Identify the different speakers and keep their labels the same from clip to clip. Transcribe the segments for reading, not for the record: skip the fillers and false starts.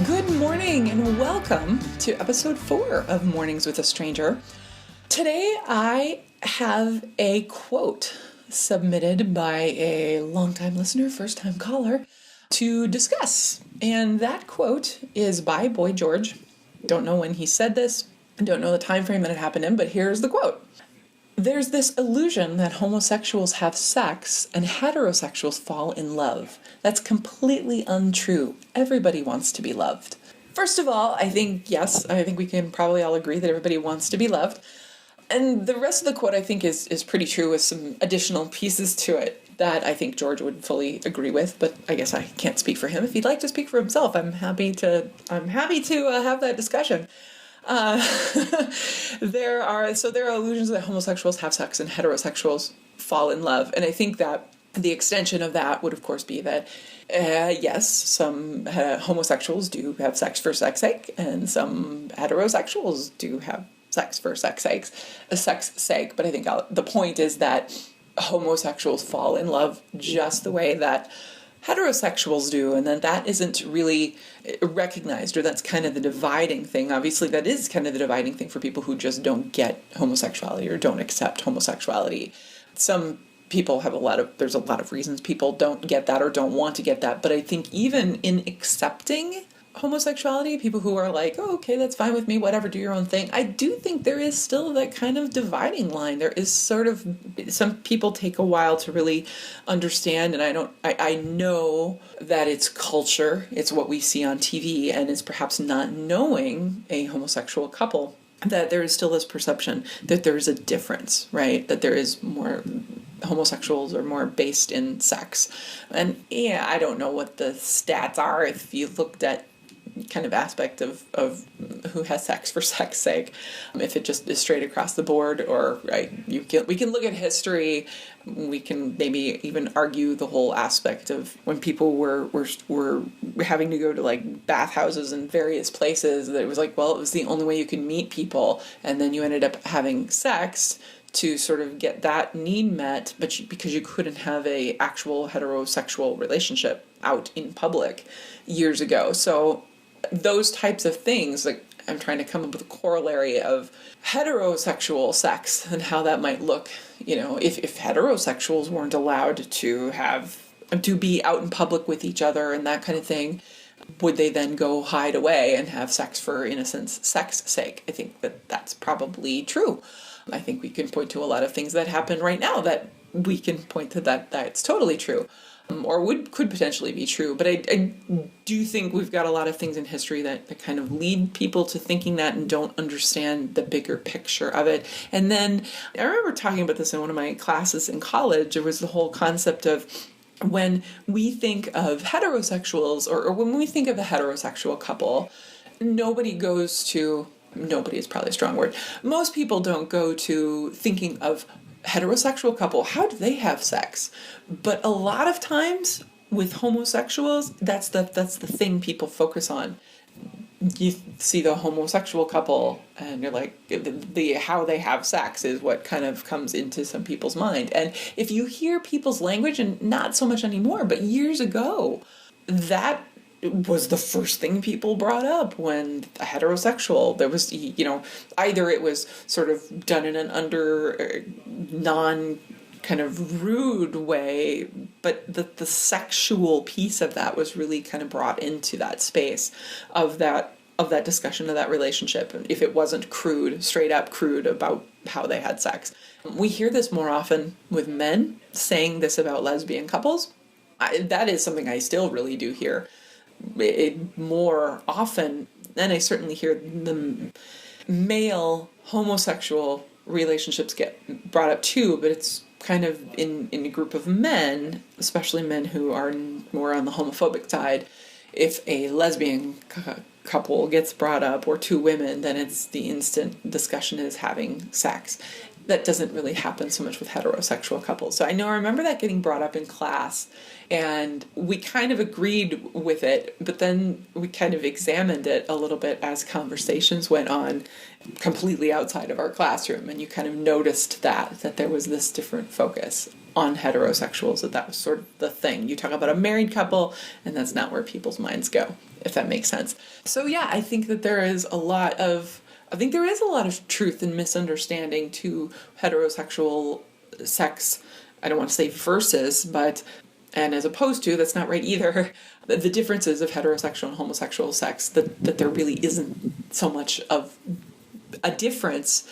Speaker 1: Good morning and welcome to episode 4 of Mornings with a Stranger. Today I have a quote submitted by a longtime listener, first-time caller, to discuss. And that quote is by Boy George. Don't know when he said this, don't know the time frame that it happened in, but here's the quote. There's this illusion that homosexuals have sex and heterosexuals fall in love. That's completely untrue. Everybody wants to be loved. First of all, I think we can probably all agree that everybody wants to be loved. And the rest of the quote I think is pretty true with some additional pieces to it that I think George would fully agree with, but I guess I can't speak for him. If he'd like to speak for himself, I'm happy to have that discussion. There are illusions that homosexuals have sex and heterosexuals fall in love. And I think that the extension of that would, of course, be that, yes, some homosexuals do have sex for sex sake, and some heterosexuals do have sex for sex sake. But I think the point is that homosexuals fall in love just the way that heterosexuals do, and that isn't really recognized, or that's kind of the dividing thing. Obviously, that is kind of the dividing thing for people who just don't get homosexuality or don't accept homosexuality. Some people have there's a lot of reasons people don't get that or don't want to get that, but I think even in accepting homosexuality, people who are like, oh, okay, that's fine with me, whatever, do your own thing, I do think there is still that kind of dividing line. There is sort of, some people take a while to really understand, and I know that it's culture, it's what we see on TV, and it's perhaps not knowing a homosexual couple, that there is still this perception that there is a difference, right? That there is more, homosexuals are more based in sex. And yeah, I don't know what the stats are if you looked at kind of aspect of who has sex for sex sake, if it just is straight across the board, or right, we can look at history, we can maybe even argue the whole aspect of when people were having to go to like bathhouses in various places, that it was like, well, it was the only way you could meet people, and then you ended up having sex to sort of get that need met, but because you couldn't have a actual heterosexual relationship out in public years ago. So those types of things, like I'm trying to come up with a corollary of heterosexual sex and how that might look. You know, if heterosexuals weren't allowed to be out in public with each other and that kind of thing, would they then go hide away and have sex for innocence, sex sake? I think that's probably true. I think we can point to a lot of things that happen right now that we can point to that's totally true, or could potentially be true. But I do think we've got a lot of things in history that kind of lead people to thinking that and don't understand the bigger picture of it. And then I remember talking about this in one of my classes in college. There was the whole concept of when we think of heterosexuals, or when we think of a heterosexual couple, nobody is probably a strong word. Most people don't go to thinking of heterosexual couple, how do they have sex? But a lot of times with homosexuals, that's the thing people focus on. You see the homosexual couple and you're like, the how they have sex is what kind of comes into some people's mind. And if you hear people's language, and not so much anymore, but years ago, that was the first thing people brought up when a heterosexual, there was, either it was sort of done in an non kind of rude way, but the sexual piece of that was really kind of brought into that space of that discussion of that relationship. And if it wasn't straight up crude about how they had sex. We hear this more often with men saying this about lesbian couples. That is something I still really do hear it more often, and I certainly hear the male homosexual relationships get brought up too, but it's kind of in a group of men, especially men who are more on the homophobic side. If a lesbian couple gets brought up, or two women, then it's the instant discussion is having sex. That doesn't really happen so much with heterosexual couples. So I remember that getting brought up in class, and we kind of agreed with it, but then we kind of examined it a little bit as conversations went on completely outside of our classroom, and you kind of noticed that there was this different focus. on heterosexuals, that was sort of the thing. You talk about a married couple, and that's not where people's minds go, if that makes sense. So yeah, I think that there is a lot of truth and misunderstanding to heterosexual sex. I don't want to say versus, and as opposed to, that's not right either, the differences of heterosexual and homosexual sex, that there really isn't so much of a difference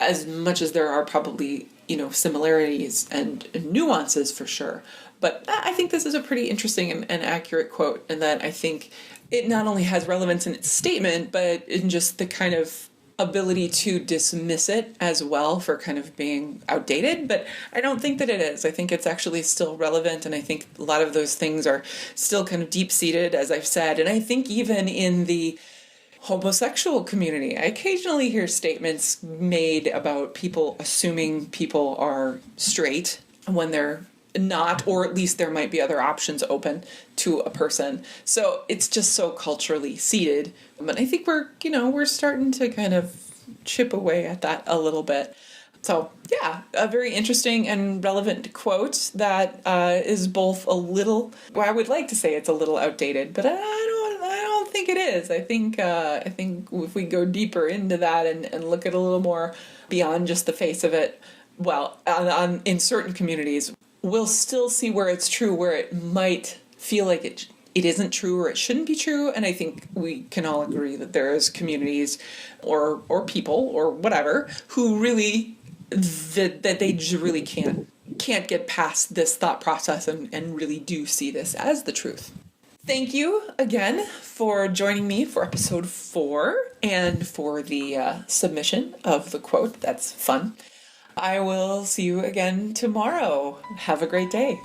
Speaker 1: as much as there are probably, similarities and nuances for sure. But I think this is a pretty interesting and accurate quote, and that I think it not only has relevance in its statement, but in just the kind of ability to dismiss it as well for kind of being outdated. But I don't think that it is. I think it's actually still relevant, and I think a lot of those things are still kind of deep-seated, as I've said. And I think even in the homosexual community, I occasionally hear statements made about people assuming people are straight when they're not, or at least there might be other options open to a person. So it's just so culturally seated. But I think we're starting to kind of chip away at that a little bit. So yeah, a very interesting and relevant quote that is both a little, well, I would like to say it's a little outdated, but I don't think it is. I think if we go deeper into that and look at a little more beyond just the face of it, well, in certain communities, we'll still see where it's true, where it might feel like it isn't true or it shouldn't be true. And I think we can all agree that there is communities or people or whatever who really that they just really can't get past this thought process and really do see this as the truth. Thank you again for joining me for episode 4 and for the submission of the quote. That's fun. I will see you again tomorrow. Have a great day.